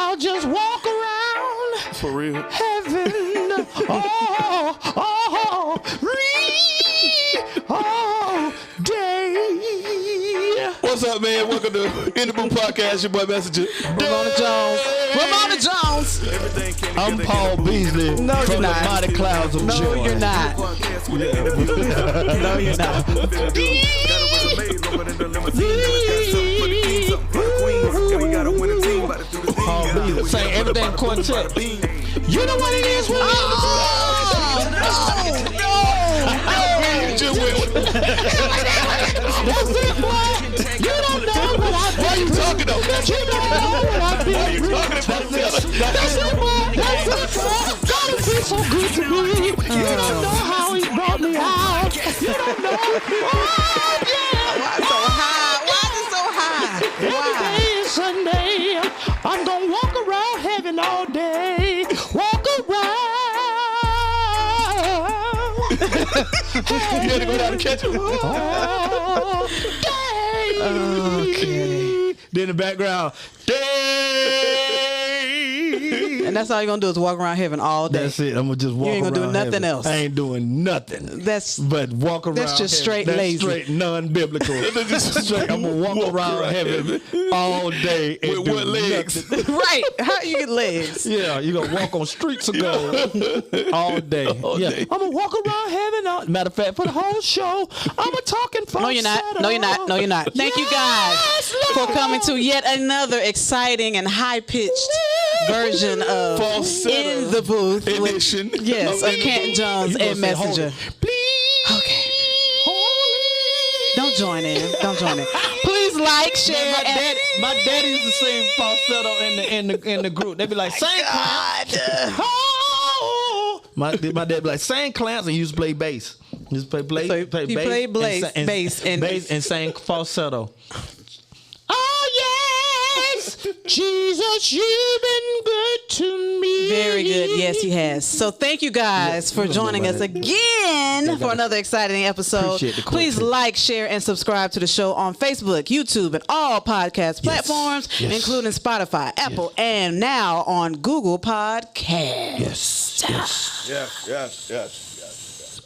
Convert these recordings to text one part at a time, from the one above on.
I'll just walk around For real. heaven all day. What's up, man? Welcome to In the Booth Podcast. Your boy Messenja. Ramona Jones. I'm Paul Beasley. No, from you're not. the Mighty Clouds of No, Joy. you're not. No, you're not. Paul Beasley. Saying everything quartet. You know what it is? No. That's it, boy. You don't know what I've been. Why you talking though? You don't know what I've been. Why you talking about That's it, boy. That's it, boy. God has been so good to me. You don't know how he brought me out. You don't know. Oh, yeah. Why so high? Why is it so high? Every day is Sunday. I'm going to walk around heaven all day. Walk around. You had to go down and catch him. All day. Okay. Then the background. And that's all you're gonna do is walk around heaven all day. That's it. I'm gonna just walk around. You ain't gonna do nothing heaven. else. I ain't doing nothing. But walk around. That's just heaven. straight That's lazy. straight non-biblical. Straight. I'm gonna walk around heaven all day and With do what legs? nothing. right, how you get legs? Yeah, you gonna walk on streets of gold all day. day. I'm gonna walk around heaven. Matter of fact, for the whole show, I'm a talking falsetto. No, you're not. No, you're not. No, you're not. Thank you guys for coming to yet another exciting and high-pitched version of Falsetto In the Booth edition. with yes, of Canton Jones You gonna and say, Messenja. Please. Okay. Don't join in. Don't join in. Please like, share, and My daddy used to sing falsetto in the group. They'd be like, sing clamps. Oh. My dad be like, sing clamps, and he used to play bass. He used to play So bass. he played bass and sang falsetto. Oh, yes. Jesus, you've been good to me. very good. Yes, he has. So thank you guys for joining us again for another exciting episode. Appreciate the Please quartet. like, share, and subscribe to the show on Facebook, YouTube, and all podcast platforms, Yes. including Spotify, Apple, and now on Google Podcasts. Yes.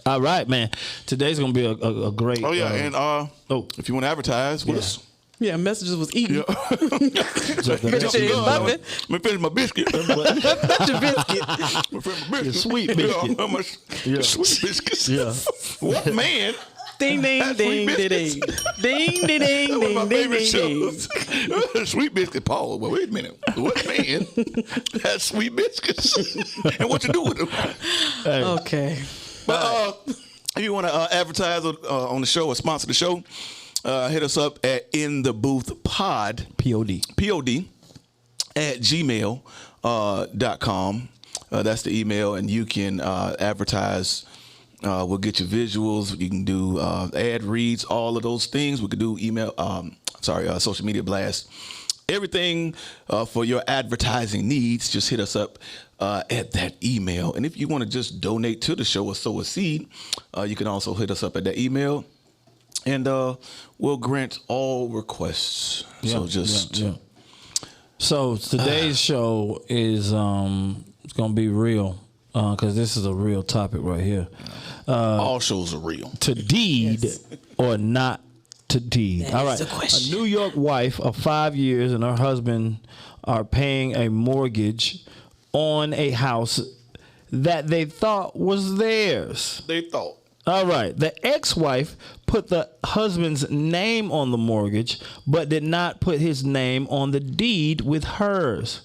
All right, man. Today's gonna be a great. Oh yeah, and if you want to advertise with us, Yeah, Messages was eating. yeah. Let me finish my biscuit. your biscuit. sweet biscuit. How much sweet biscuits? Yeah. What man? Ding, ding, ding, ding, ding. Ding, ding, ding, One of my ding, ding, favorite ding, ding. shows. Sweet biscuit, Paul. Well, wait a minute. What man has sweet biscuits? And what you do with them? Okay. But if you want to advertise on the show or sponsor the show, hit us up at In the Booth Pod POD at gmail.com. That's the email, and you can advertise. We'll get you visuals. You can do ad reads, all of those things. We could do email. Social media blasts. Everything for your advertising needs. Just hit us up at that email. And if you want to just donate to the show or sow a seed, you can also hit us up at that email. And we'll grant all requests. So today's show is it's gonna be real because this is a real topic right here. All shows are real. To deed or not to deed. That All is right. the question. A New York wife of 5 years and her husband are paying a mortgage on a house that they thought was theirs. They thought. All right. The ex-wife put the husband's name on the mortgage, but did not put his name on the deed with hers.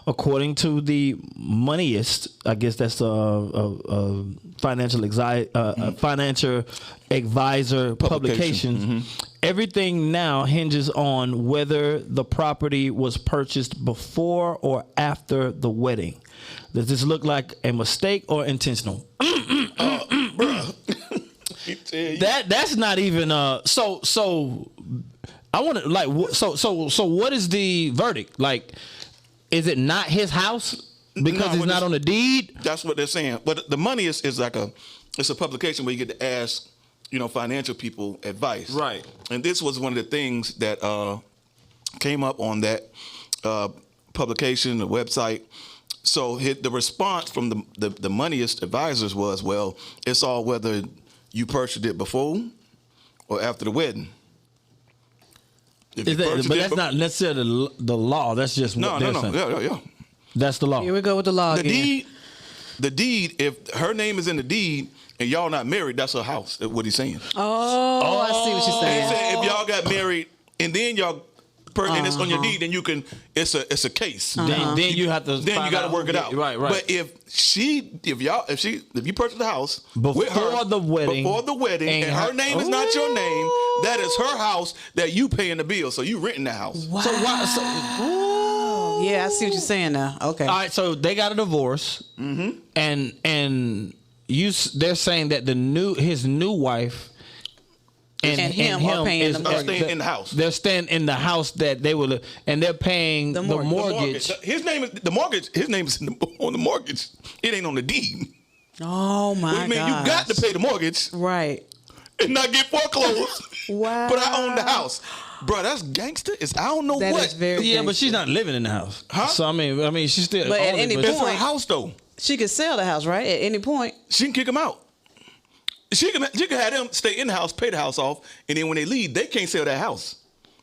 According to the Moneyist, I guess that's a financial advisor publication. Everything now hinges on whether the property was purchased before or after the wedding. Does this look like a mistake or intentional? That's not even so I want to so what is the verdict? Like, is it not his house because it's not on the deed? That's what they're saying. But the money is like it's a publication where you get to ask, financial people advice. Right. And this was one of the things that came up on that publication, the website. So the response from the moneyest advisors was, well, it's all whether you purchased it before or after the wedding. But that's not necessarily the law. That's just what they're saying. Yeah. That's the law. Here we go with the law again. The deed, if her name is in the deed and y'all not married, that's her house. That's what he's saying. Oh, I see what you're saying. He said if y'all got married and then y'all and it's on your deed, then you can. It's a case. Then you have to. Then you got to work it out. Right. But if you purchase the house before the wedding, and her name is not your name, that is her house that you paying the bill. So you renting the house. Wow. Yeah, I see what you're saying now. Okay. All right. So they got a divorce, and they're saying that his new wife. And him are paying the mortgage. Staying in the house. They're staying in the house that they will, and they're paying the mortgage. His name is the mortgage. His name is on the mortgage. It ain't on the deed. Oh my god! I mean, you got to pay the mortgage, right? And not get foreclosed. Wow! But I own the house, bro. That's gangster. I don't know that what. Is very yeah, gangster. But she's not living in the house. Huh? So I mean, she's still. But at any point, it's her house though. She could sell the house, right? At any point, she can kick him out. She can have them stay in the house, pay the house off, and then when they leave, they can't sell that house.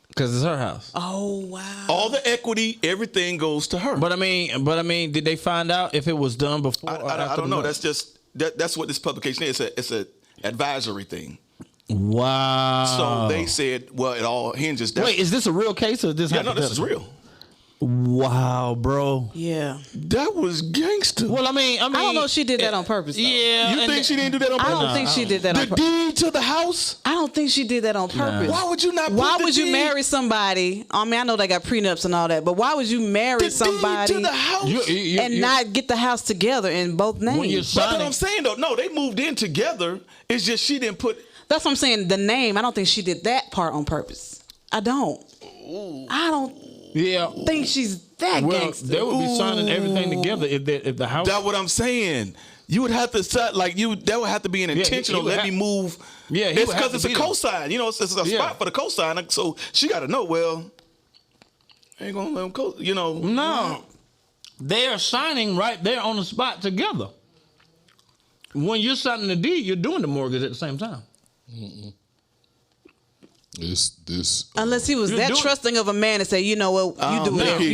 Because it's her house. Oh wow! All the equity, everything goes to her. But I mean, did they find out if it was done before? I don't know. That's just that's what this publication is. It's a advisory thing. Wow. So they said, well, it all hinges. Wait, is this a real case or is this? Yeah, no, this is real. Wow, bro. Yeah. That was gangster. Well, I mean, I don't know if she did that on purpose. Though. Yeah. You think she didn't do that on purpose? I don't think she did that on purpose. The deed to the house? I don't think she did that on purpose. Why would you not? Why would you marry somebody? I mean, I know they got prenups and all that, but why would you marry somebody to the house and not get the house together in both names? When you're That's what I'm saying though. No, they moved in together. It's just she didn't put. That's what I'm saying. The name. I don't think she did that part on purpose. I don't. I don't. Yeah. Think she's that gangster. They would be signing everything together if the house. That's what I'm saying. You would have to set That would have to be an intentional. Let me move. Yeah, it's because it's a cosign. You know, it's a spot for the cosign. So she got to know. Well, ain't gonna let them You know. No, they are signing right there on the spot together. When you're signing the deed, you're doing the mortgage at the same time. Mm-mm. Unless he was that trusting of a man to say, you know what, you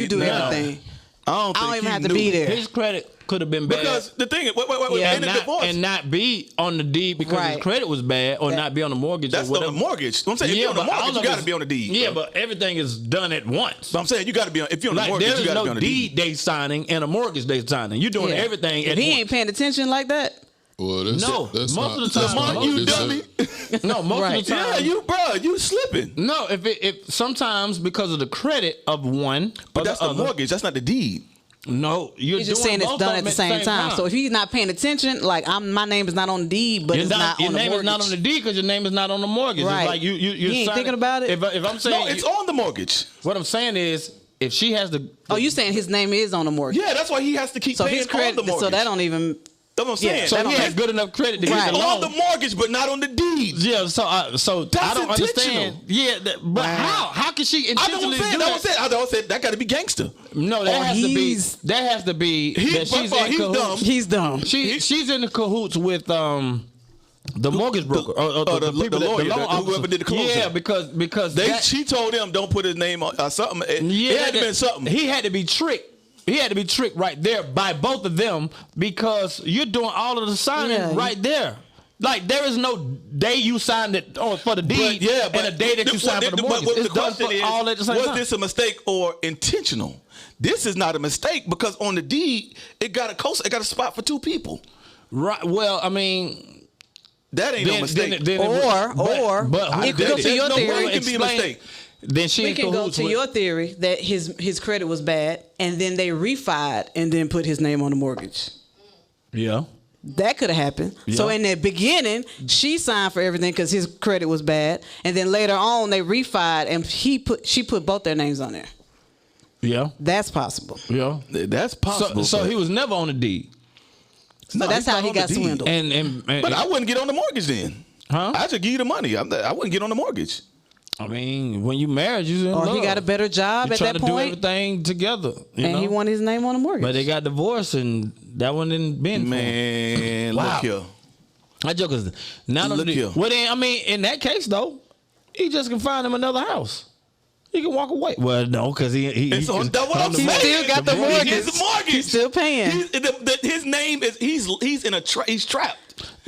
do everything. I don't even have to be there. His credit could have been bad. Because the thing is, wait, yeah, in the divorce. And not be on the deed because his credit was bad or not be on the mortgage. That's or on the mortgage. I'm saying if you're on the mortgage, you got to be on the deed. Yeah, but everything is done at once. But I'm saying you got to be on, if you're on the mortgage, you got to be on the deed. There's no deed they signing and a mortgage they signing. You're doing everything at once. He ain't paying attention like that. Well, that's most of the time, you dummy. No, most of the time, yeah, you slipping. No, if sometimes because of the credit of one, but that's the mortgage. That's not the deed. No, you're just saying it's done at the same time. So if he's not paying attention, like my name is not on the deed, but it's not on the mortgage. Your name is not on the deed because your name is not on the mortgage. Right. It's like you ain't thinking about it. If I'm saying no, it's on the mortgage. What I'm saying is, if she has the you saying his name is on the mortgage? Yeah, that's why he has to keep paying his credit, on the mortgage. So that don't even. That's what I'm saying. So he has good enough credit to get the loan. On the mortgage, but not on the deeds. Yeah, so I don't understand. Yeah, but how can she intentionally do that? I don't say that got to be gangster. No, that has to be that she's in cahoots. He's dumb. She's in the cahoots with the mortgage broker or the lawyer, whoever did the closing. Yeah, because she told him don't put his name on something. It had to been something. He had to be tricked. He had to be tricked right there by both of them because you're doing all of the signing right there. Like there is no day you signed it for the deed and a day that you signed for the mortgage. It's done for all at the same time. Was this a mistake or intentional? This is not a mistake because on the deed it got a spot for two people. Right. Well, I mean, that ain't no mistake. But it could go to your theory. It can be a mistake. Then we can go to your theory that his credit was bad, and then they refied and then put his name on the mortgage. Yeah, that could have happened. Yeah. So in the beginning, she signed for everything because his credit was bad, and then later on they refied and she put both their names on there. Yeah, that's possible. Yeah, that's possible. So he was never on the deed. So that's how he got swindled. But I wouldn't get on the mortgage then. Huh? I just give you the money. I wouldn't get on the mortgage. I mean, when you married, you in Or love. he got a better job You're at trying that to do point, everything together. You and know? he wanted his name on the mortgage. But they got divorced, and that one didn't bend. Man, Wow. look here. That joker's not Look only. here. Well, then, I mean, in that case, though, he just can find him another house. He can walk away. Well, no, because he It's on can- what I'm He saying. still got the mortgage. His mortgage. He's still paying. His name is he's in a he's trapped.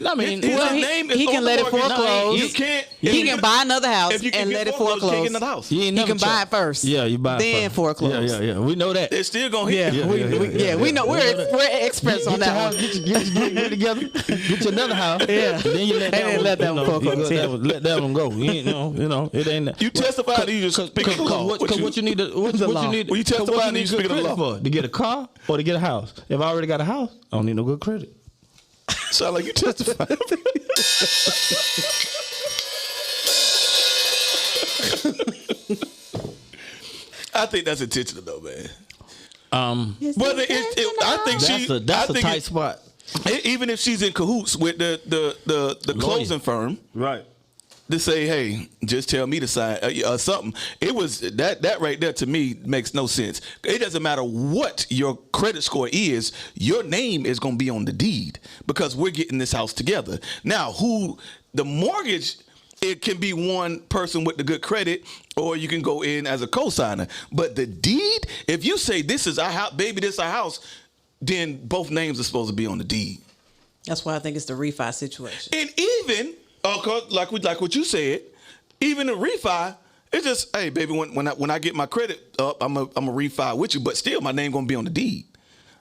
I mean, His Well, name is he on can the let it mortgage. foreclose. You can't. He can buy another house If you can and get let it foreclosed, you can't foreclose. get another house. he ain't He never can buy tried. it first. Yeah, you buy it Then first. foreclose. Yeah. We know that. They're still gonna hit. Yeah, Yeah. we know. We're experts on Get your that house, one. get your together, get you another house. Yeah. Then you let that And then one, let that you one know, foreclose, you yeah. let that one go. You know, it ain't. You testified, you just pick up the law. Because what you need to, what The you law. need, Well, you cause what testify you need and you good speak of the credit law. for? To get a car or to get a house? If I already got a house, I don't need no good credit. Sound like you testified. I think that's intentional, though, man. But I think That's I a think tight spot. Even if she's in cahoots with the closing firm, Right. to say, hey, just tell me to sign something. It was that right there to me makes no sense. It doesn't matter what your credit score is, your name is going to be on the deed because we're getting this house together. Now, who the mortgage, it can be one person with the good credit, or you can go in as a co-signer. But the deed, if you say this is our house, baby, this is our house, then both names are supposed to be on the deed. That's why I think it's the refi situation. And even like what you said, even a refi, it's just, hey baby, when I get my credit up, I'm a refi with you, but still my name gonna be on the deed.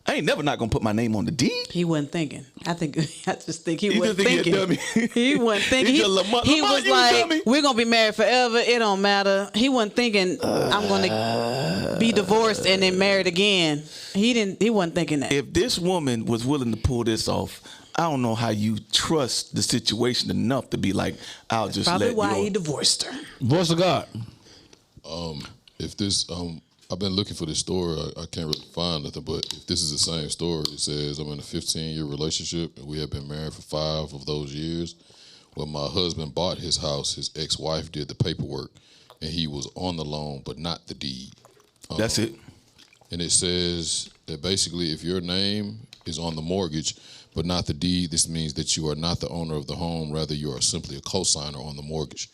I ain't never not gonna put my name on the deed. He wasn't thinking. I just think he You wasn't just think he a thinking. dummy. He wasn't thinking. He just Lamont, He Lamont, was you a like, dummy. we're gonna be married forever. It don't matter. He wasn't thinking I'm gonna be divorced and then married again. He wasn't thinking that. If this woman was willing to pull this off, I don't know how you trust the situation enough to be like, I'll just Probably let why you. he divorced her. Voice of God. If this, I've been looking for this story. I can't really find nothing. But if this is the same story, it says I'm in a 15-year relationship and we have been married for 5 of those years. When my husband bought his house, his ex-wife did the paperwork, and he was on the loan but not the deed. That's it. And it says that basically, if your name is on the mortgage but not the deed, this means that you are not the owner of the home. Rather, you are simply a co-signer on the mortgage.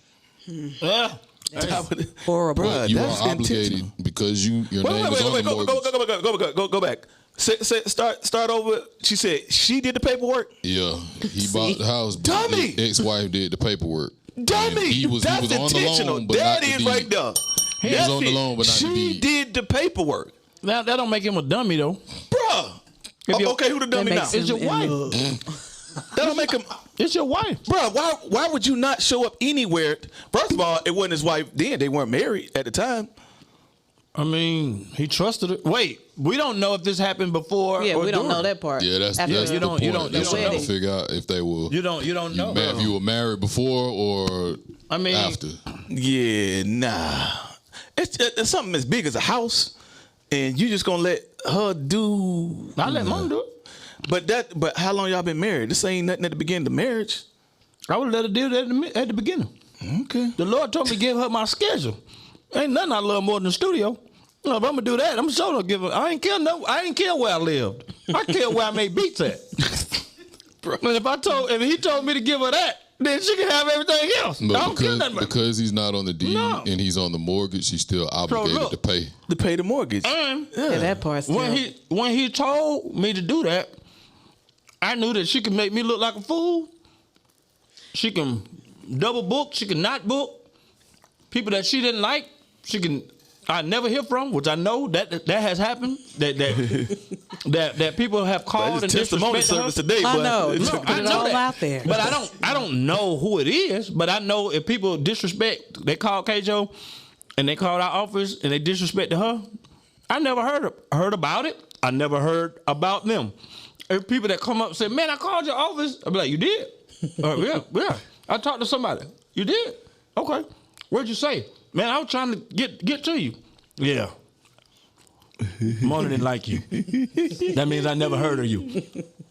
Horrible. Bruh, You that's are obligated intentional. because your name is on the mortgage. Go back. Start over. She said she did the paperwork. Yeah, he bought the house. But Dummy! his ex-wife did the paperwork. Dummy, And he was that's on the intentional. loan, but There not it the is deed. right there. He was That's on the it. loan, but not the She deed. did the paperwork, Now that don't make him a dummy though. bruh. Okay, who the dummy now? makes It's your him wife. That don't make him, It's your wife. bruh. Why would you not show up anywhere? First of all, it wasn't his wife then. They weren't married at the time. I mean, he trusted her. Wait, we don't know if this happened before. Yeah, or we don't know during. that part. Yeah, that's After the you don't- point. you don't- That's you what don't I'm know. to figure out if they were. You don't know. If you were married before or I mean, after. Yeah, nah. It's something as big as a house, and you just gonna let her do. I let mom do it. But how long y'all been married? This ain't nothing at the beginning of marriage. I would let her do that at the beginning. Okay. The Lord told me to give her my schedule. Ain't nothing I love more than the studio. You know, if I'm gonna do that, I'm sure gonna give her. I ain't care where I lived. I care where I made beats at. And if he told me to give her that, then she can have everything else. I But don't care nothing about it. because he's not on the deed No. and he's on the mortgage, he's still obligated look. to pay. To pay the mortgage. And Yeah, that part's when terrible. he told me to do that, I knew that she could make me look like a fool. She can double book. She can not book. People that she didn't like, I never hear from, which I know that has happened. That people have called and That's testimony disrespected service her. today, I but know. it's- Put it all out there. But I don't know who it is. But I know if people disrespect, they call KJO and they called our office and they disrespected her. I never heard about it. I never heard about them. If people that come up and say, "Man, I called your office," I'll be like, "You did?" Yeah. I talked to somebody. You did? Okay. What'd you say? Man, I was trying to get to you. Yeah. Mona didn't like you. That means I never heard of you.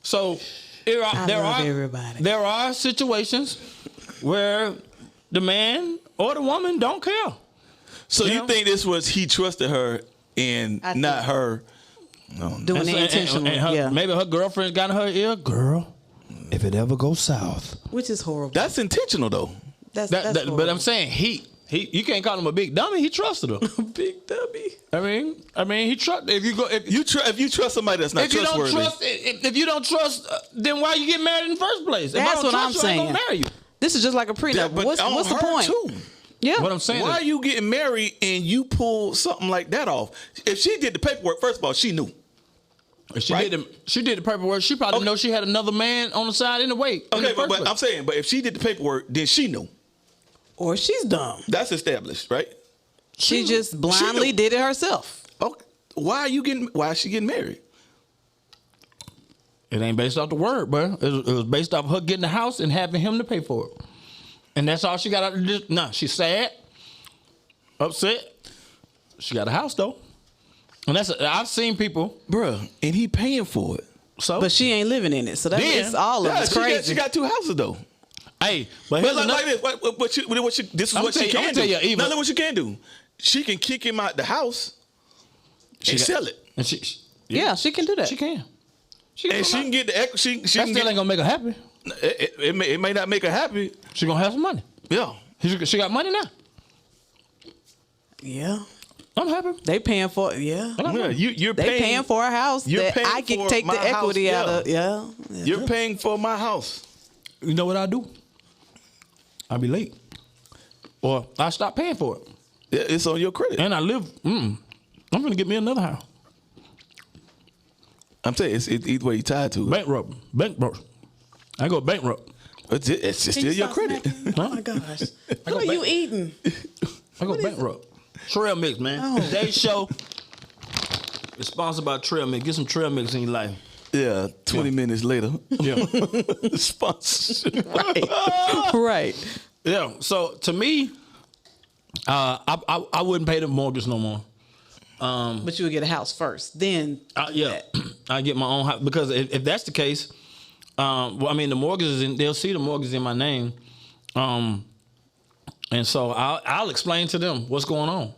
So love everybody. there are situations where the man or the woman don't care. So Yeah. you think this was he trusted her and I not think- her? Doing it intentionally. Yeah. Maybe her girlfriend got in her ear. Girl, if it ever goes south. Which is horrible. That's intentional though. That's But horrible. I'm saying he you can't call him a big dummy. He trusted her. Big dummy. I mean, he trust. If If you trust somebody that's not if you don't trustworthy, trust, if you don't trust, then why you get married in the first place? If I That's don't what I'm trust you, I ain't saying. gonna marry you. This is just like a prenup. Yeah, but what's on the her point? too. Yeah. What I'm saying Why is, are you getting married and you pull something like that off? If she did the paperwork, first of all, she knew. if she right? did the paperwork. She probably Okay. know she had another man on the side anyway. Okay, but I'm saying, but if she did the paperwork, then she knew. Or she's dumb. That's established, right? She just blindly knew. did it herself. Okay. Why is she getting married? It ain't based off the word, bro. It was based off her getting the house and having him to pay for it. And that's all she got out of this. Nah, she's sad, upset. She got a house though. And I've seen people. Bruh, and he paying for it. So, But she ain't living in it. So that's Then- it's all of Yeah, it's she crazy. got 2 houses though. hey, but But here's like another, this, this is I'ma what she tell you- I'ma can tell do. you, even- Now look what she can do. She can kick him out the house and sell it. and she yeah, she can do that. she can. And she can get the equity. She That can still get, ain't gonna make her happy. it may not make her happy. She gonna have some money. Yeah. She got money now. Yeah. I'm happy. They paying for it. Yeah. Yeah, you're They paying for a house you're that paying I can for take the my house, equity out yeah. of. Yeah. You're paying for my house. You know what I do? I be late, or I stop paying for it, Yeah, it's on your credit. and I live. I'm gonna get me another house. I'm telling you, it's either way you tied to it. Bankrupt. I go bankrupt. It's still your credit. Oh my gosh. What are you eating? I go bankrupt. Trail mix, man. Oh. Today's show is sponsored by Trail Mix. Get some Trail Mix in your life. Yeah, 20 minutes later. Yeah. Sponsorship. Right. Yeah. So to me, I wouldn't pay the mortgage no more. But you would get a house first. Then Yeah, I get my own house because if that's the case, well, I mean the mortgage is they'll see the mortgage in my name, and so I'll explain to them what's going on.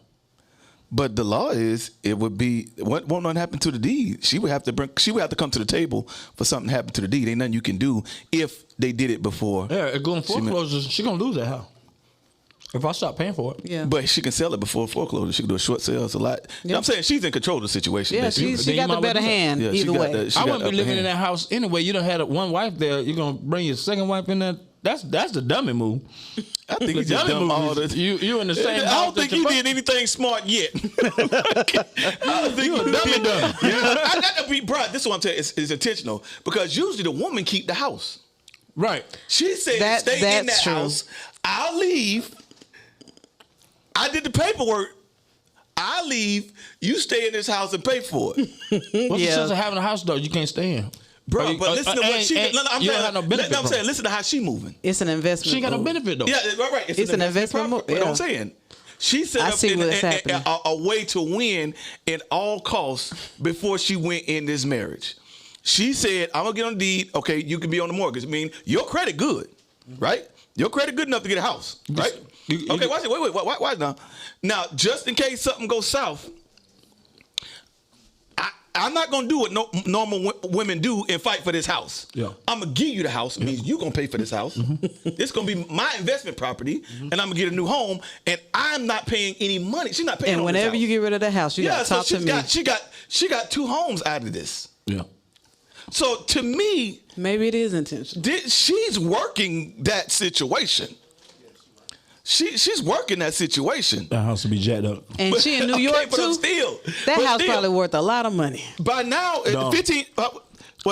But the law is, it would be what won't nothing happen to the deed. She would have to come to the table for something to happen to the deed. Ain't nothing you can do if they did it before. Yeah, if going foreclosures, she gonna lose that house if I stop paying for it. yeah. But she can sell it before foreclosure. She can do a short sale. It's a lot. You know what I'm saying? She's in control of the situation. Yeah, basically. she Then got you the might better well do that. hand Yeah, she either got way. the- she I got wouldn't be upper living in hand. that house anyway. You done had one wife there. You're gonna bring your second wife in there. That's the dummy move. I think The he just dummy done move all is this. you in the same I house. don't think he did anything smart yet. I don't think You a he dummy did. dummy. Yeah, bro, this is what I'm telling you. It's intentional because usually the woman keep the house. Right. She said, "Stay in that That's true. house. I'll leave. I did the paperwork. I leave. You stay in this house and pay for it, What's Yeah. the sense of having a house though? You can't stay in. bro." But listen to what she. and I'm you don't have no benefit I'm from saying, it. listen to how she moving. It's an investment. She ain't got no move. benefit though. Yeah, right. It's an investment move, What yeah. I'm saying. She set I up see what's happening. a way to win at all costs before she went in this marriage. She said, "I'm gonna get on the deed. Okay, you can be on the mortgage. I mean, your credit good, right? Your credit good enough to get a house, right? Okay, watch it. Wait. Why now? Now, just in case something goes south, I'm not gonna do what normal women do and fight for this house. Yeah. I'm gonna give you the house. It means you gonna pay for this house. It's gonna be my investment property, and I'm gonna get a new home. And I'm not paying any money. She's not paying. And on this whenever house. you get rid of the house, you got to talk to me. She got 2 homes out of this. Yeah. So to me, Maybe it is intentional. she's working that situation. She's working that situation. That house will be jacked up. And she in New York Okay, but too. still, That but house still, probably worth a lot of money. by now, Dumb. 15,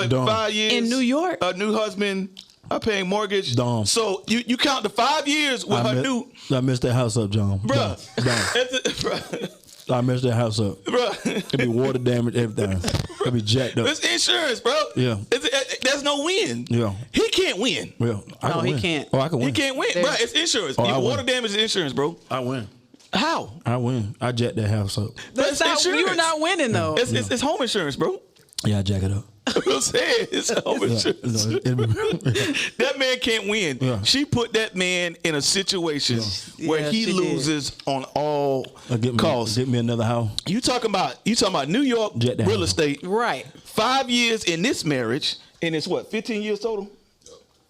Dumb. 5 years In New York? a new husband, paying mortgage. Dumb. So you count the 5 years with her new, I messed that house up, John. bruh. Dumb. I messed that house up. Bruh. It'd be water damage, everything. It'd be jacked up. It's insurance, bro. Yeah. There's no win. Yeah. He can't win. Well, I No, can he win. can't. Oh, I can win. He can't win, bro. It's insurance. Oh, I Your win. water damage is insurance, bro. I win. How? I win. I jacked that house up. But it's You're insurance. not winning though. It's home insurance, bro. Yeah, I jack it up. I'm saying it's home insurance. That man can't win. Yeah. She put that man in a situation where Yeah, he she loses on all costs. Get me another house. You talking about New York Jet down. real estate? Right. 5 years in this marriage, and it's what 15 years total.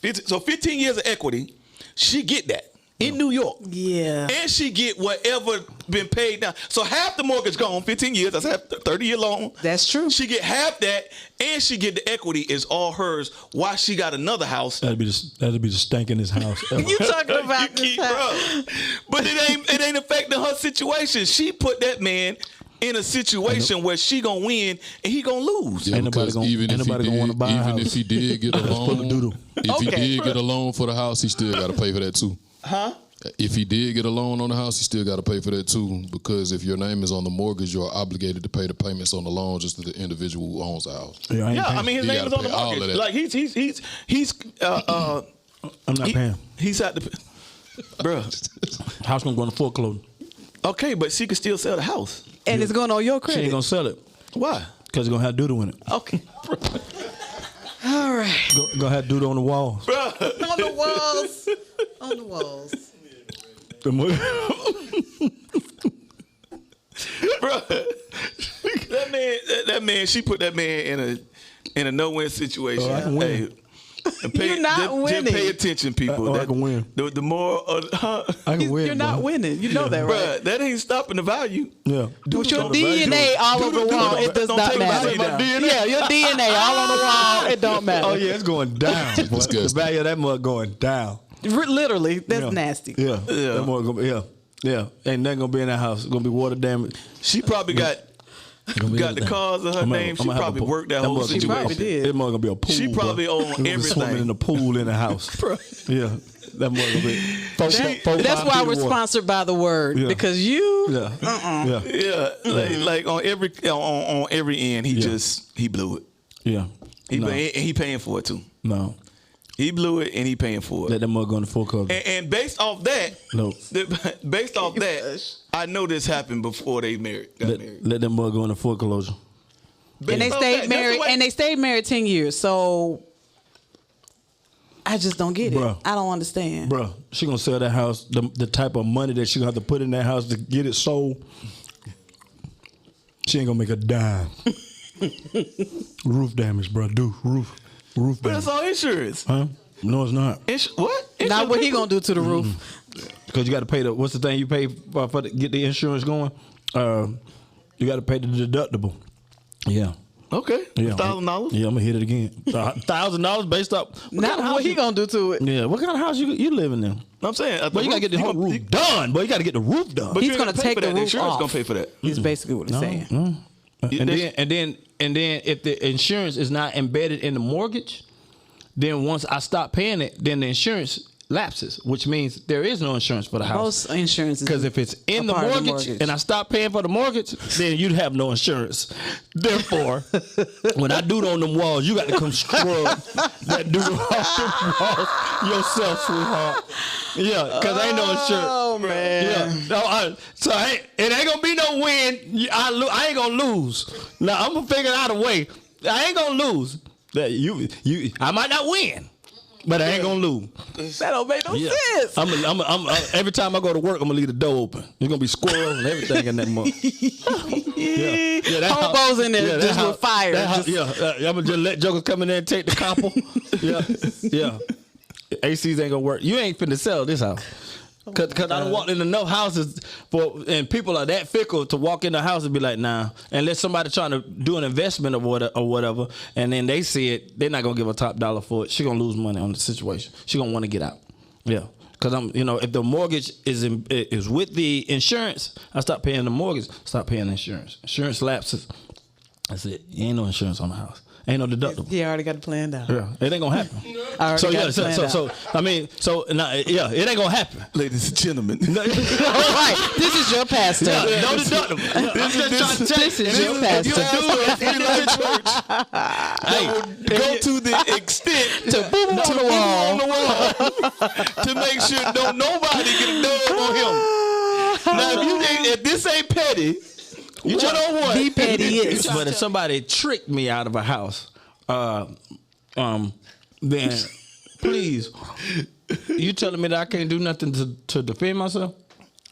15 years of equity. She get that in New York. Yeah. And she get whatever been paid down. So half the mortgage gone, 15 years, that's half 30-year loan. That's true. She get half that, and she get the equity is all hers. Why she got another house? That'd be the stinkingest house ever. You talking about this house. Bro. But it ain't affecting her situation. She put that man in a situation where she gonna win and he gonna lose. Yeah, Ain't nobody because gonna- even ain't if he nobody gonna wanna did, buy a even house. if he did get a Put a loan, doodle. if he Okay. did get a loan for the house, he still got to pay for that too. Huh? If he did get a loan on the house, he still got to pay for that too. Because if your name is on the mortgage, you're obligated to pay the payments on the loan just to the individual who owns the house. Yeah, I ain't Yeah, paying. I mean his He name is gotta on the pay all of mortgage. that. Like he's I'm not paying. he's at the bruh. House gonna go into foreclosure. Okay, but she can still sell the house. And it's going on your She credit. ain't gonna sell it Why? because it's gonna have doodle in it. Okay. All right. Gonna have doodle on the walls. Bruh. On the walls. On the walls. Bruh. That man, she put that man in a no-win situation. Oh, I can win. You're not winning. Just pay attention, people. I can win. The more, I can win. You're not bro. winning. You know that, right? bruh, that ain't stopping the value. Yeah. With your Don't value DNA all over the wall, it does don't not take the matter. value down. Yeah, your DNA all on the wall, it don't matter. Oh yeah, it's going down. boy. The Disgusting. value of that mug going down. Literally, that's Yeah. nasty. Yeah. That mug gonna be, yeah. Ain't nothing gonna be in that house. It's gonna be water damage. She probably got the cause of her name. She probably worked that whole mug gonna be- probably situation. did. That mug gonna be a pool. She probably boy. own We gonna be everything. Swimming in the pool in the house. Yeah. That mug gonna be. That's why we're sponsored by the word, Yeah. because you. Yeah. Yeah. Yeah, like on every end, he blew it. Yeah. He paying for it too. No. He blew it and he paying for it. Let that mug go in the foreclosure. And based off that, No. I know this happened before they got married. Let that mug go in the foreclosure. And they Based off stayed that, that's married. the way- And they stayed married 10 years. So I just don't get it. Bruh. I don't understand. Bruh, she gonna sell that house. The type of money that she gonna have to put in that house to get it sold, she ain't gonna make a dime. Roof damage, bro. Roof But damage. it's all insurance. Huh? No, it's not. What? Now what he gonna do to the roof? Because you got to pay what's the thing you pay for to get the insurance going? You got to pay the deductible. Yeah. Okay. Yeah. $1,000. Yeah, I'm gonna hit it again. $1,000 based up. Now what he gonna do to it? Yeah. What kind of house you living in? I'm saying, But you gotta get the whole roof done. But you gotta get the roof done. But He's you gonna ain't pay take for the that. roof Insurance off. gonna pay for that. Is basically what he's saying. And then if the insurance is not embedded in the mortgage, then once I stop paying it, then the insurance lapses, which means there is no insurance for the house. Most insurance is Because if it's in the a part of mortgage, and I stop paying for the mortgage, then you'd have no insurance. Therefore, when I do it on them walls, you got to come scrub that dude off the walls yourself, sweetheart. Yeah, because ain't no insurance. Oh man. Yeah. No, it ain't gonna be no win. I ain't gonna lose. Now I'm gonna figure out a way. I ain't gonna lose. That I might not win, but I ain't gonna lose. That don't make no sense. I'm every time I go to work, I'm gonna leave the door open. There's gonna be squirrels and everything in that mug. That Hobos in there that just house- with fire. that house- Just- I'm gonna just let jokers come in there and take the copper. Yeah. ACs ain't gonna work. You ain't finna sell this house. Cause I done walked in enough houses and people are that fickle to walk in the house and be like, nah, unless somebody trying to do an investment or whatever, and then they see it, they're not gonna give a top dollar for it. She gonna lose money on the situation. She gonna want to get out. Yeah, cause if the mortgage is with the insurance, I stop paying the mortgage, stop paying the insurance. Insurance lapses. That's it. Ain't no insurance on the house. Ain't no deductible. He already got it planned out. Yeah, it ain't gonna happen. I already got it planned out. It ain't gonna happen. Ladies and gentlemen. All right, this is your pastor. No deductible. This is your pastor. Go to the extent To boom on the wall. to make sure don't nobody get a dub on him. Now, if this ain't petty, one on one. Be petty is. But if somebody tricked me out of a house, then please, you telling me that I can't do nothing to defend myself?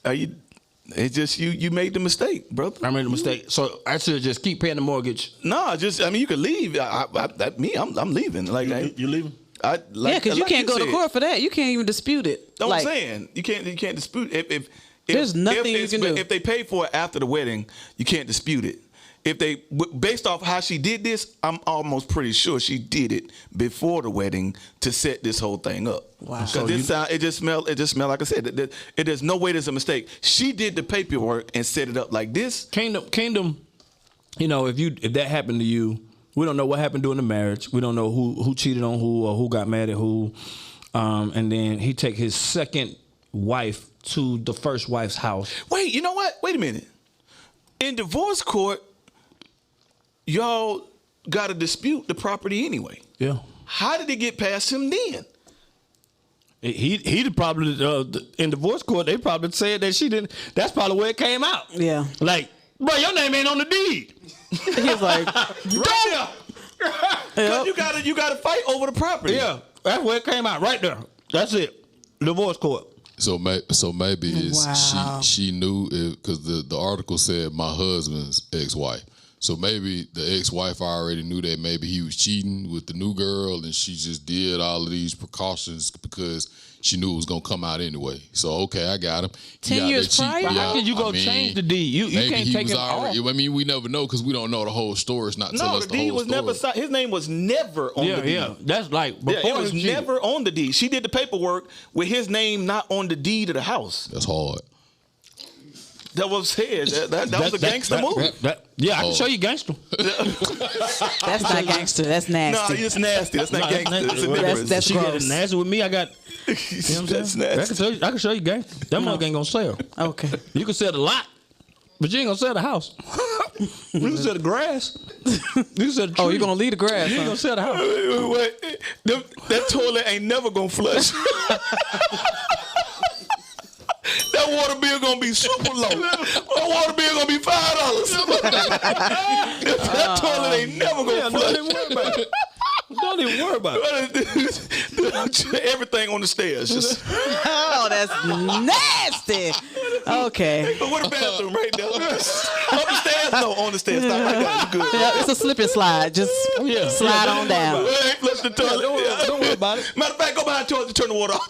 It's just you made the mistake, brother. I made a mistake, so I should just keep paying the mortgage. No, you could leave. I'm leaving. Like You leaving? Because you can't go to court for that. You can't even dispute it. That's what I'm saying. You can't dispute if there's nothing you can do. If they pay for it after the wedding, you can't dispute it. If they, based off how she did this, I'm almost pretty sure she did it before the wedding to set this whole thing up. Wow. Because it just smelled like I said. There's no way there's a mistake. She did the paperwork and set it up like this. Kingdom. You know, if that happened to you, we don't know what happened during the marriage. We don't know who cheated on who or who got mad at who. And then he take his second wife to the first wife's house. Wait, you know what? Wait a minute. In divorce court, y'all got to dispute the property anyway. Yeah. How did it get past him then? He probably in divorce court. They probably said that she didn't. That's probably where it came out. Yeah. Like, bro, your name ain't on the deed. He was like, right there. You gotta fight over the property. Yeah, that's where it came out. Right there. That's it. Divorce court. So maybe Wow. she knew because the article said my husband's ex-wife. So maybe the ex-wife already knew that maybe he was cheating with the new girl, and she just did all of these precautions because she knew it was gonna come out anyway. So okay, I got him. 10 years prior? Yeah, how can you go change the deed? You can't take it off. I mean, we never know because we don't know the whole story. It's not tell us the the deed whole was story. never signed. His name was never on the deed. Yeah, that's like before It was he cheated. never on the deed. She did the paperwork with his name not on the deed of the house. That's hard. That was said. That was a gangster move. I can show you gangster. that's not gangster. That's No, nasty. it's nasty. That's not gangster. It's a difference. That's She gross. getting nasty with me. I got. You know what I'm That's saying? nasty. I can show you gangster. That mother ain't gonna sell. Okay. You can sell the lot, but you ain't gonna sell the house. You can sell the grass. You can sell the tree. Oh, you're gonna leave the grass? You ain't Huh? gonna sell the house. Wait. That toilet ain't never gonna flush. That water bill gonna be super low. That water bill gonna be $5. That toilet ain't never gonna flush. Don't even worry about it. Don't even worry about it. Everything on the stairs. Just, Oh, that's nasty. Okay. but what a bathroom right there. Up the stairs? No, on the stairs. Stop right there. You good. Yeah, it's a slip and slide. Just slide on down. Well, ain't flush the toilet. Don't worry about it. Matter of fact, go behind the toilet to turn the water off.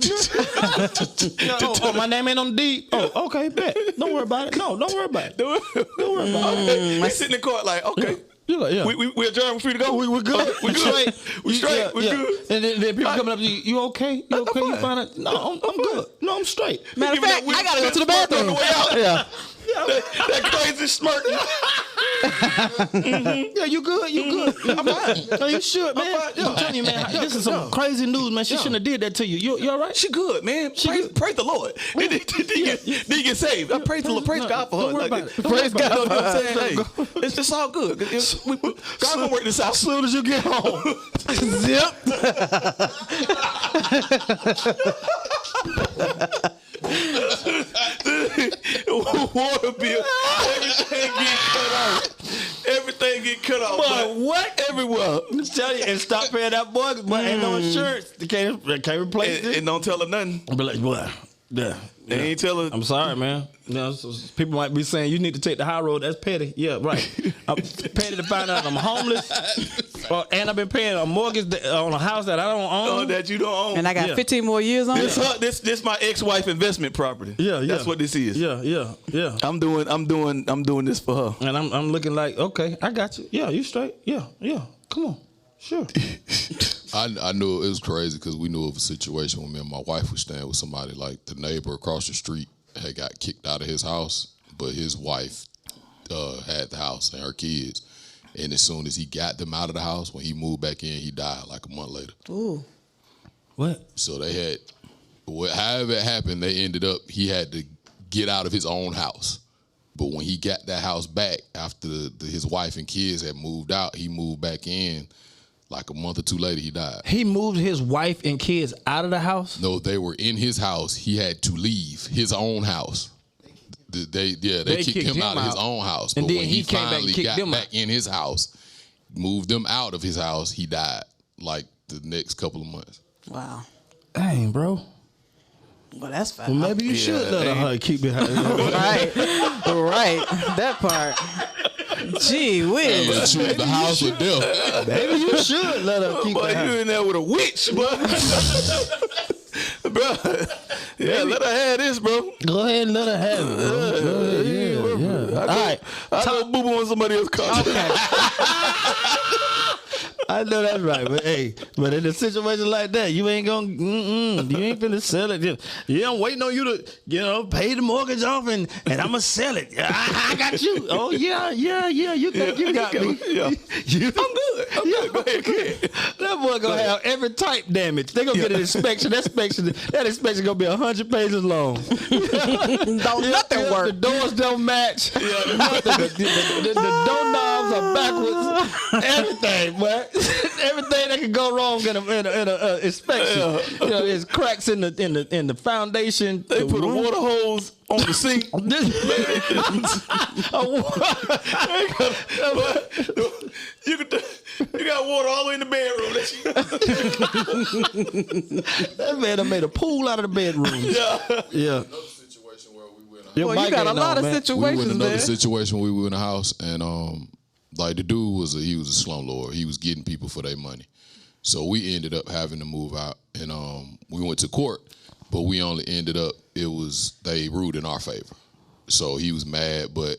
Oh, my name ain't on the deed. Oh, okay, bet. Don't worry about it. No, don't worry about it. Don't worry about it. They sit in the court like, okay. You're like, yeah. We adjourned. We free to go. We're good. We good. We straight. We good. And then people coming up to you. You okay? You okay? You find out? No, I'm good. No, I'm straight. Matter of fact, I gotta go to the bathroom. On the way out. Yeah. That crazy smirk. Yeah, you good? You good? I'm fine. No, you should, man. I'm telling you, man. This is some crazy news, man. She shouldn't have did that to you. You all right? She good, man. Praise the Lord. Did you get saved? I praise the Lord. Praise God for her. Don't worry about it. Praise God. You know what I'm saying? Hey, it's just all good. God gonna work this out As soon as you get home. Zip. Water bill. Everything get cut off. But what? Everywhere. I'm telling you, and stop paying that bugs, but ain't no insurance. They can't replace it. And don't tell her nothing. But like, what? Yeah. They ain't tell her. I'm sorry, man. You know, people might be saying you need to take the high road. That's petty. Yeah, right. I'm petty to find out I'm homeless, and I've been paying a mortgage on a house that I don't own. That you don't own. And I got 15 more years on it. This my ex-wife investment property. Yeah. That's what this is. Yeah. I'm doing this for her. And I'm looking like, okay, I got you. Yeah, you straight. Yeah. Come on. Sure. I knew it was crazy because we knew of a situation when me and my wife was staying with somebody, like the neighbor across the street had got kicked out of his house, but his wife had the house and her kids. And as soon as he got them out of the house, when he moved back in, he died like a month later. Ooh. What? So they had, however it happened, he had to get out of his own house. But when he got that house back after his wife and kids had moved out, he moved back in. Like a month or two later, he died. He moved his wife and kids out of the house? No, they were in his house. He had to leave his own house. They kicked him out of his own house. And but then when he came back and finally kicked got them back out. in his house, moved them out of his house, he died like the next couple of months. Wow. Dang, bro. Well, that's fine. Well, maybe you should let her keep it. Right. Right. That part. Gee whiz. But choose the house or death. Maybe you should let her keep Boy, it. you in there with a witch, bro. Bro. Yeah, let her have this, bro. Go ahead and let her have it, bro. Yeah. All right. I go boo-boo on somebody else's car. Okay. I know that's right, but hey, but in a situation like that, you ain't gonna, you ain't finna sell it. Yeah, I'm waiting on you to, pay the mortgage off, and I'm gonna sell it. I got you. Oh yeah, you think you got me? Yeah. I'm good. Go ahead. That boy gonna have every type damage. They gonna get an inspection. That inspection gonna be 100 pages long. Nothing work. The doors don't match. Nothing. The doorknobs are backwards. Everything, boy. Everything that could go wrong in a inspection. It's cracks in the foundation. They put a water hose on the sink. You got water all the way in the bedroom. That man done made a pool out of the bedroom. Yeah. Another situation where we were in a Your Well, you mic got a ain't lot on, of man. We were situations, in another man. situation where we were in a house, and like the dude was a slumlord. He was getting people for their money, so we ended up having to move out, and we went to court, but we only ended up they ruled in our favor. So he was mad, but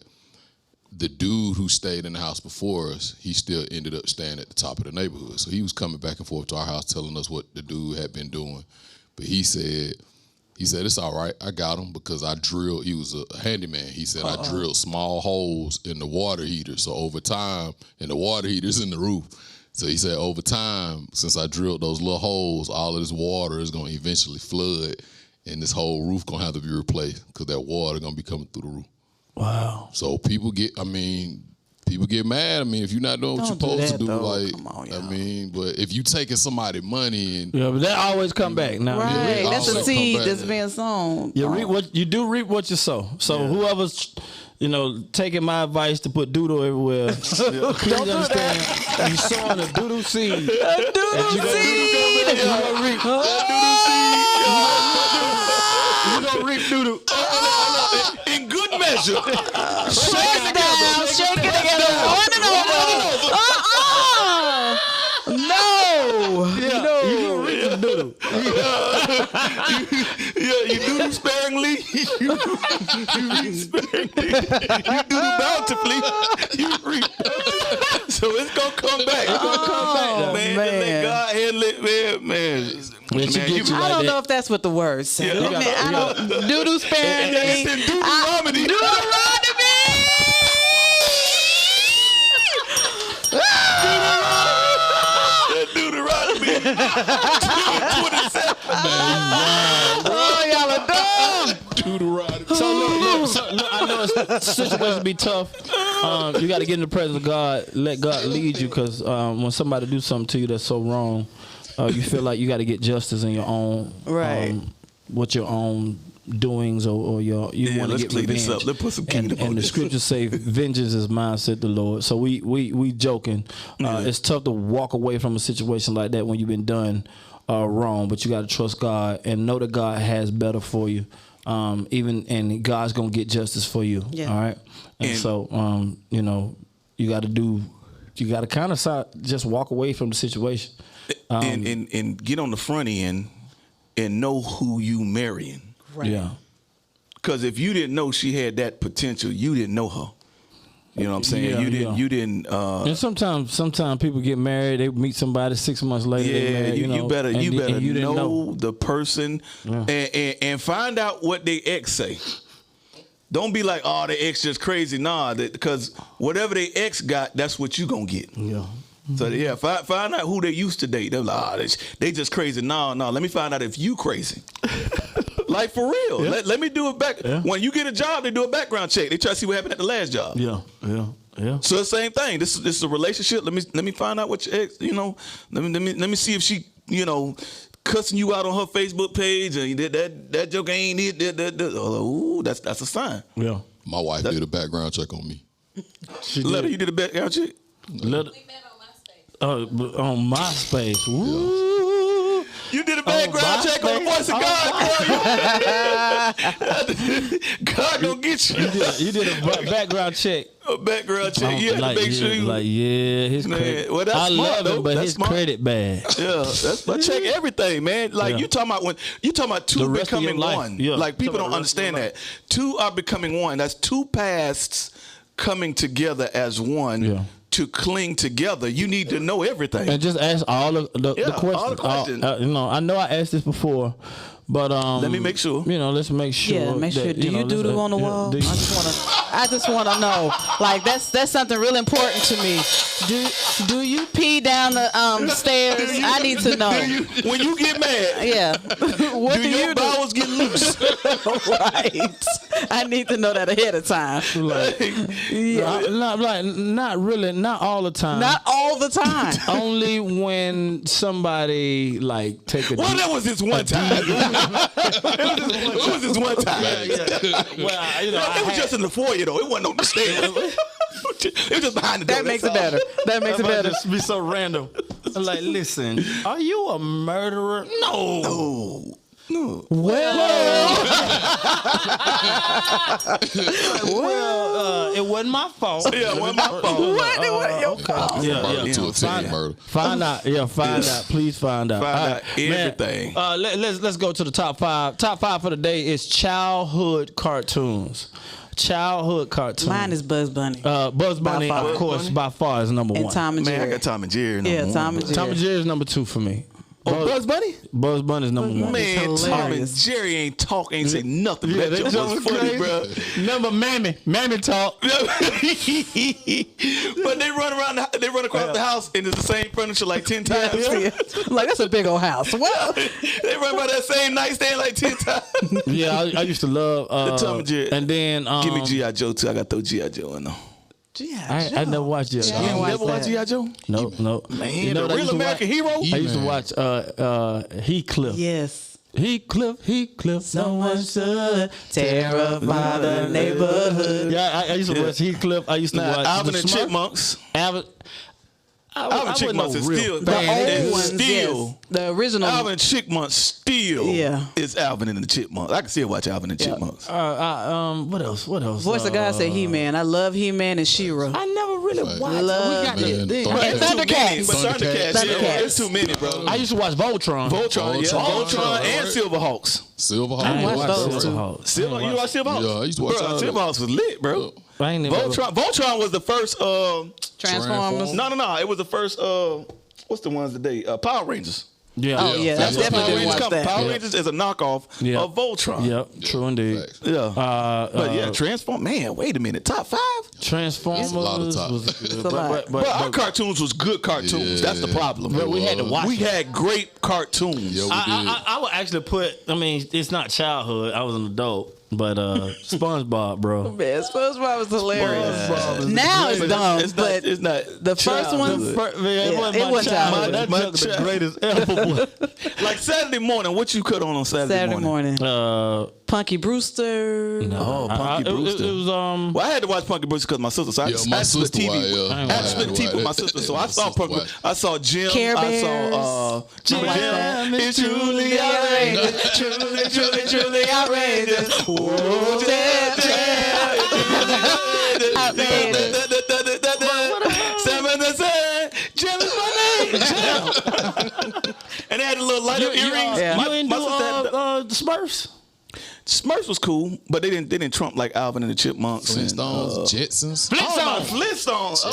the dude who stayed in the house before us, he still ended up staying at the top of the neighborhood. So he was coming back and forth to our house, telling us what the dude had been doing, but he said, it's all right. I got him because I drilled. He was a handyman. He said, I drilled small holes in the water heater. So over time, and the water heater's in the roof. So he said, over time, since I drilled those little holes, all of this water is going to eventually flood, and this whole roof going to have to be replaced because that water going to be coming through the roof. Wow. So people get mad. I mean, if you're not doing what you're Don't do supposed to that, do, though. like, Come on, I y'all. mean, but if you taking somebody money and Yeah, but that always come back. Now, Right. Yeah, That's a always seed come back. that's being sown. you reap what you sow. So whoever's taking my advice to put doodle everywhere, please understand you sowing a doodle seed. A doodle seed. You gonna reap doodle. In good measure. Shake it down. Shake it together. Run it over. No. You gonna reap some doodle. You do sparingly. You reap sparingly. You do bountifully. You reap. So it's gonna come back. It's gonna come back, man. Just let God handle it, man. I don't know if that's what the words say. Yeah, I don't doodle sparingly. It's in Deuteronomy. Deuteronomy. 27. Oh, y'all are dumb. So look, I know situations be tough. You got to get in the presence of God. Let God lead you, because when somebody do something to you that's so wrong, you feel like you got to get justice in your own with your own doings, or you want to let's get clean revenge. this up. Let's put some kingdom on and the this. scriptures say, "Vengeance is mine," said the Lord. So we joking. It's tough to walk away from a situation like that when you've been done wrong, but you got to trust God and know that God has better for you. And God's gonna get justice for you. Yeah. All right. And so you got to kind of just walk away from the situation. And get on the front end and know who you marrying. Right. Yeah. Because if you didn't know she had that potential, you didn't know her. You know what I'm saying? Yeah, You didn't. And sometimes people get married. They meet somebody 6 months later. they Yeah, married, you better didn't know the person and find out what they ex say. Don't be like, oh, the ex just crazy. Nah, because whatever they ex got, that's what you gonna get. Yeah. So yeah, find out who they used to date. They're like, they just crazy. No, let me find out if you crazy. Like for real. Yeah. Let me do it back. Yeah. When you get a job, they do a background check. They try to see what happened at the last job. Yeah. So the same thing. This is a relationship. Let me find out what your ex. Let me see if she cussing you out on her Facebook page and that joke ain't it. Ooh, that's a sign. Yeah. My wife did a background check on me. She Letter, did. you did a background check. Letter. We met on my On MySpace. Woo. You did a background check on the voice of God, girl. God gonna get you. You did a background check. A background check. You had to make sure you. His credit. Well, that's I smart, love though. him, but That's his smart. credit bad. Yeah, I check everything, man. Like Yeah. you talking about two The rest of your becoming life. one. Yeah. Like people Talking don't about the rest of your understand that. Two are becoming one. That's two pasts coming together as one. Yeah. To cling together, you need to know everything. And just ask all the questions. all the questions. I know I asked this before, but Let me make sure. Let's make sure. Yeah, make sure. that, Do you doodle on the wall? I just wanna know. Like that's something real important to me. Do you pee down the stairs? I need to know. When you get mad, Yeah. What do do your you do? bowels get loose? Right. I need to know that ahead of time. Not really, not all the time. Not all the time. Only when somebody like take a. Well, deep- that was this one time. It was this one time. Well, It was just in the foyer though. It wasn't on the stairs. It was just behind the door. That makes it That's all. better. That makes it That might better. just be so random. I'm like, listen, are you a murderer? No. No. Well, it wasn't my fault. Yeah, it wasn't my fault. What? What? Your fault. Yeah. To attend murder. Find out. Yeah, find out. Please find out. Find All out everything. Man, let's go to the top 5. Top 5 for the day is childhood cartoons. Childhood cartoons. Mine is Bugs Bunny. Bugs Bunny, far. of course, by far is number and one. Tom and Man, I Jerry. got Tom and Jerry. Yeah, number Tom one. and Jerry. Tom and Jerry is number 2 for me. Oh, Bugs Bunny? Bugs Bunny is number 1. Man, Tom and hilarious. Jerry ain't say nothing. Yeah, That they joke joke was was funny, crazy. bro. Number Mammy talk. But they run across the house and it's the same furniture like 10 times. Like that's a big old house. Well, They run by that same nightstand like 10 times. Yeah, I used to love The Tom and Jerry. And then Give me G.I. Joe too. I got to throw G.I. Joe in there. I never watched it. Yeah, I You watched never watched that. G.I. Joe? No. Man, You know the what I real used to American hero? I used to watch Heathcliff. yes. Heathcliff. Someone should terrify the neighborhood. Yeah, I used to watch Heathcliff. I used to watch Alvin the and Smurfs. Chipmunks. Alvin Alvin and Chipmunks is still. The is old ones, still. yes. The original. Alvin and Chipmunks still Yeah. is Alvin and the Chipmunks. I can still watch Alvin and Chipmunks. What else? Voice of God said He-Man. I love He-Man and She-Ra. I never really watched. Love We got Man, that. But it's too many. Thundercats. But Thundercats, Thundercats. yeah, it's too many, bro. I used to watch Voltron. Voltron, yeah, Voltron, Voltron and right. Silverhawks. Silverhawk. I ain't watched watched those two. Silverhawks. Silver, you watch Silverhawks? Yeah, I used to watch Bro, all of them. Silverhawks was lit, bro. I ain't never. Voltron was the first. Transformers. No. It was the first. What's the ones today? Power Rangers. Yeah. Oh, yeah. That's what Definitely Power didn't Rangers, watch that. Power Rangers is a knockoff Yeah. of Voltron. Yep. True indeed. Facts. Yeah. But yeah, Transform. Man, wait a minute. Top 5. Transformers It's a lot of time. was good, a lot. but Our cartoons was good cartoons. Yeah. That's the problem. But we had to watch We them. had great cartoons. Yeah, we did. I would actually put. I mean, it's not childhood. I was an adult, but SpongeBob, bro. Man, SpongeBob was hilarious. SpongeBob is Now it's great. dumb, It's but not. It's not. the first one, childhood. Man, Yeah, wasn't it my wasn't childhood. childhood. That My joke the child- greatest ever. Boy. Like Saturday morning. What you cut on Saturday morning? Punky Brewster. Oh, Punky Brewster. It was Well, I had to watch Punky Brewster because my sister. So I Yeah, had my to split sister TV. watched, yeah. I had to split TV with my sister, so I saw Punky. I saw Jim. Care I Bears. saw Jim like that. Jim. It's truly outrageous. Truly outrageous. Whoa, Seven to seven. Jim is my name. Jim. And they had a little light up earrings. Yeah. You ain't do the Smurfs? Smurfs was cool, but they didn't trump like Alvin and the Chipmunks. Flintstones, Jetsons. Flintstones.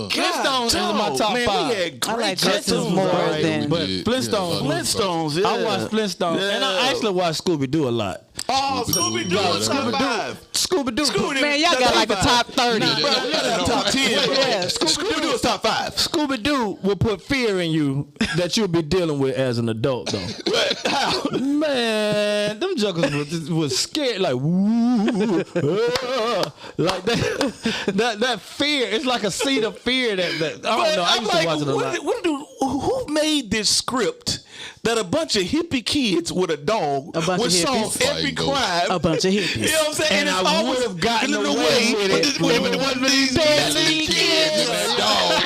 Flintstones is in my top man, 5. We had I great like Jetsons cartoons, more bro. than. But Yeah, Flintstones. yeah, Flintstones, yeah. I watched Flintstones, and I actually watched Scooby Doo a lot. Oh, Scooby-Doo, top 5. Scooby-Doo. Man, y'all got like a top 30. Bro, we got a top 10, bro. Yeah, Scooby-Doo is top 5. Scooby-Doo will put fear in you that you'll be dealing with as an adult, though. How? Man, them jokers was scared, like woo, like that fear. It's like a seed of fear that I don't know. I I'm used to like, watch it a lot. who made this script that a bunch of hippie kids with a dog A bunch would of solve hippies. every Fighting crime? A bunch of hippies. You know what I'm saying? And it's I always would have gotten in the away way with it with one of these Deadly kids with a dog.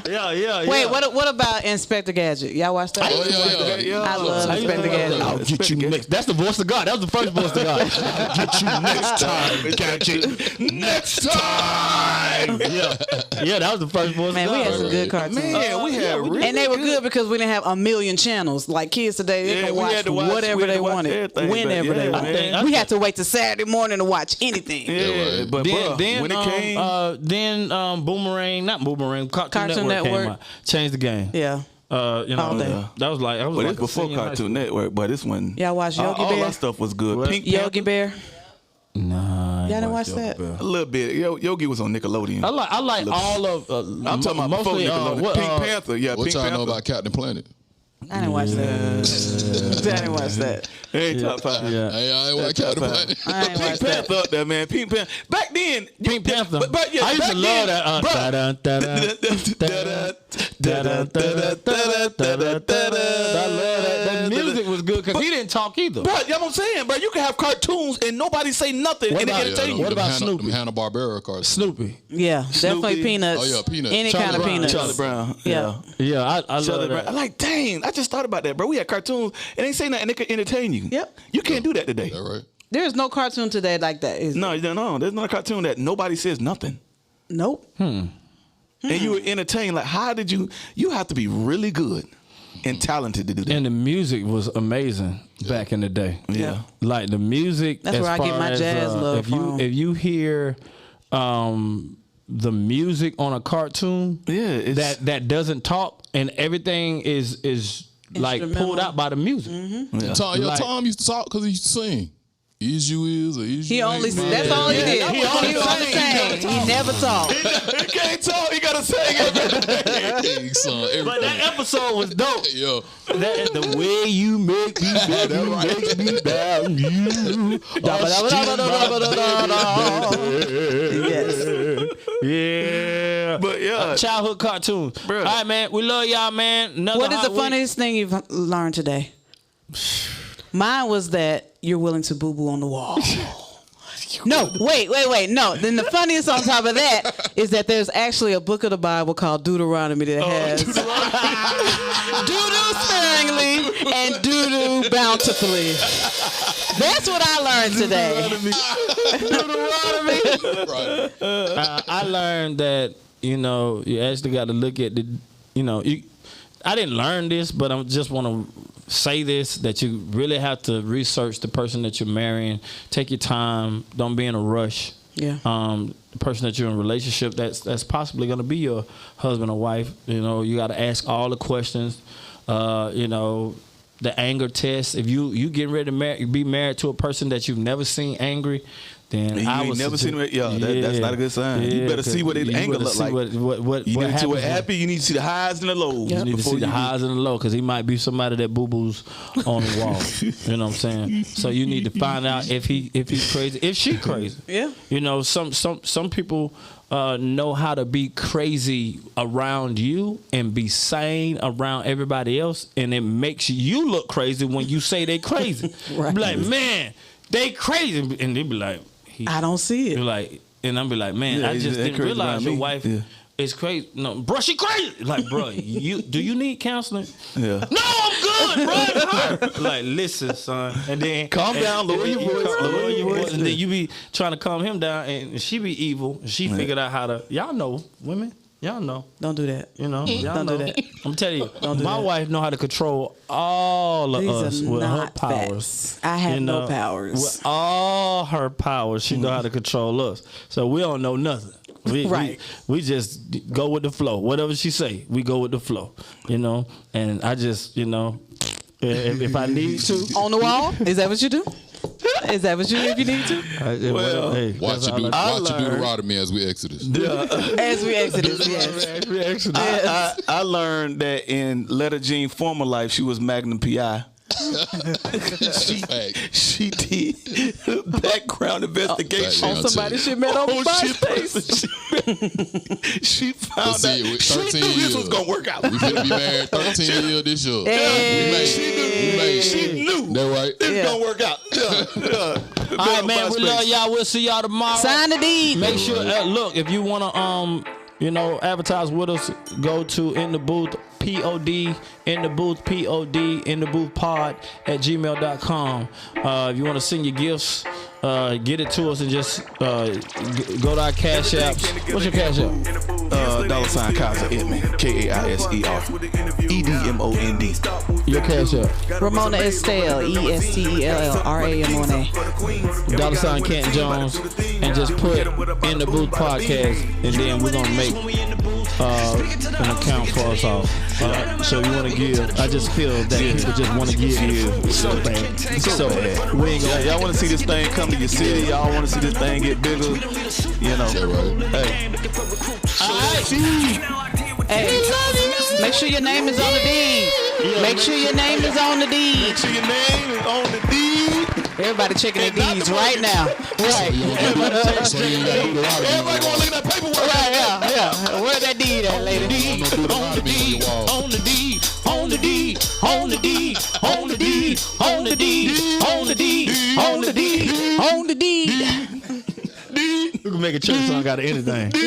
Yeah. Wait, what about Inspector Gadget? Y'all watch that? Oh, yeah. I love Inspector Gadget. I'll get you next. That's the voice of God. That was the first voice of God. I'll get you next time, Gadget. Next time. Yeah, that was the first voice Man, of God. we had some good cartoons. Man, we had really And they were good because we didn't have a million channels. Like kids today, they can we watch had to watch- whatever we had they to watch wanted, everything, whenever but they yeah, wanted. man. We had to wait till Saturday morning to watch anything. Yeah, but bro, when it came, then Boomerang, not Boomerang, Cartoon Network came out, changed the game. Yeah. You know, All day. that was like, but like it's before a senior in high Cartoon school. Network. But this one, Y'all watch Yogi all Bear? our stuff was good. What? Pink Yogi Panther, Bear. Nah, Y'all didn't watch Yogi that? Bear. a little bit. Yogi was on Nickelodeon. I like all of. I'm talking about before mostly, Nickelodeon. Pink Panther, yeah. What Pink y'all Panther. know about Captain Planet? I didn't watch that. I didn't watch that. Ain't top five. Yeah. Hey, I ain't watch Captain Planet. I ain't watch Pink that. Panther up there, man. Pink Panther. Back then, Pink Panther. But yeah, I used back to love then, that. I love that. The music was good because he didn't talk either. Bro, you know what I'm saying, bro? You can have cartoons and nobody say nothing and it about- entertain you. What about Snoopy? Them Hanna-Barbera cards. Snoopy. Yeah, definitely peanuts. Oh, yeah, Peanuts. Any Charlie kind of Brown. peanuts. Charlie Brown. Yeah. Yeah, I love Charlie that. Brown. I'm like, dang, I just thought about that, bro. We had cartoons and they say nothing and they could entertain you. Yep. You can't do that today. That right? There's no cartoon today like that. Is No, there's not a cartoon that nobody says nothing. Nope. And you were entertained. Like, how did you have to be really good and talented to do that. And the music was amazing back in the day. Yeah. Like the music. That's as where I get far my as, jazz love if you from. if you hear the music on a cartoon, Yeah, it's- that doesn't talk and everything is like Instrumental. pulled out by the music. Yeah. Tom used to talk because he used to sing. Is you is or is you He only ain't, that's man. all he did. He He only only sang. sang. He never talked. He can't talk. He gotta sing everything. Hey, son, everything. But that episode was dope. Yo, That, the way you make me, baby, makes me down you. Yes. Yeah. But yeah, Childhood cartoons. Bruh. All right, man. We love y'all, man. Another What is hot the week. funniest thing you've learned today? Mine was that you're willing to boo boo on the wall. No, wait. No. Then the funniest on top of that is that there's actually a book of the Bible called Deuteronomy that has doo-doo sparingly and doo-doo bountifully. That's what I learned today. I learned that, you actually got to look at I didn't learn this, but I just want to say this, that you really have to research the person that you're marrying. Take your time. Don't be in a rush. Yeah. The person that you're in a relationship that's possibly going to be your husband or wife, you got to ask all the questions. The anger test. If you getting ready to be married to a person that you've never seen angry, then you I ain't would never seen suggest- it. That's not a good sign. You better see what you anger better look see like. What You what need to see happens what when- happy. You need to see the highs and the lows. You need to before see the highs and the lows, because he might be somebody that boo boos on the wall. You know what I'm saying? So you need to find out if he's crazy, if she crazy. Yeah. Some people know how to be crazy around you and be sane around everybody else, and it makes you look crazy when you say they crazy. Right. Be like, man, they crazy, and they be like, I don't see you're it. like, and I'm be like, man, Yeah, I just they didn't crazy realize around your me. wife Yeah. is crazy. No, bro, she crazy. Like, bro, do you need counseling? Yeah. No, I'm good, bro. It's her. Like, listen, son, and then Calm down, lower your voice, lower your voice, and then you be trying to calm him down, and she be evil. She figured out how to. Y'all know, women. Y'all know. Don't do that. Y'all Don't do know. that. I'm telling you, Don't do my that. wife know how to control all of These us are with her not powers. facts. I have no powers. With all her powers, she know how to control us. So we don't know nothing. Right. We just go with the flow. Whatever she say, we go with the flow. And I just, if I need to. On the wall? Is that what you do? Is that what you do if you need to? Well, hey, watch that's you do all watch you do the Rodney as we exodus. As we exit this, yes. I learned that in Letter Jean former life, she was Magnum PI. Fact. She did background investigation Fact, On somebody she met on MySpace. She found out. See, with She 13 knew this years. was gonna work out. We finna be married 13 years this year. Hey. We made She it. knew. We made it. She knew. That right? This Yeah. gonna work out. All right, man. We love y'all. We'll see y'all tomorrow. Sign the deed. Make sure, look, if you want to advertise with us, go to In The Booth POD, In The Booth POD, In The Booth pod at gmail.com. If you want to send your gifts, get it to us and just go to our Cash Apps. What's your Cash App? $ Kaiser Edmond, KAISER EDMOND. Your Cash App. Ramona Estelle, ESTELLRAMONA. $ Canton Jones, and just put In The Booth podcast, and then we're gonna make an account for us all. So if you want to give, I just feel that people just want to give so bad. So we ain't gonna. Y'all want to see this thing come to your city? Y'all want to see this thing get bigger? Hey, make sure your name is on the deed. Make sure your name is on the deed. Make sure your name is on the deed. Everybody checking their deeds right now. Right. Everybody gonna look at that paperwork. Right, yeah. Where's that deed at, lady? On the deed. On the deed. On the deed. On the deed. On the deed. On the deed. On the deed. On the deed. On the deed. We can make a church song out of anything.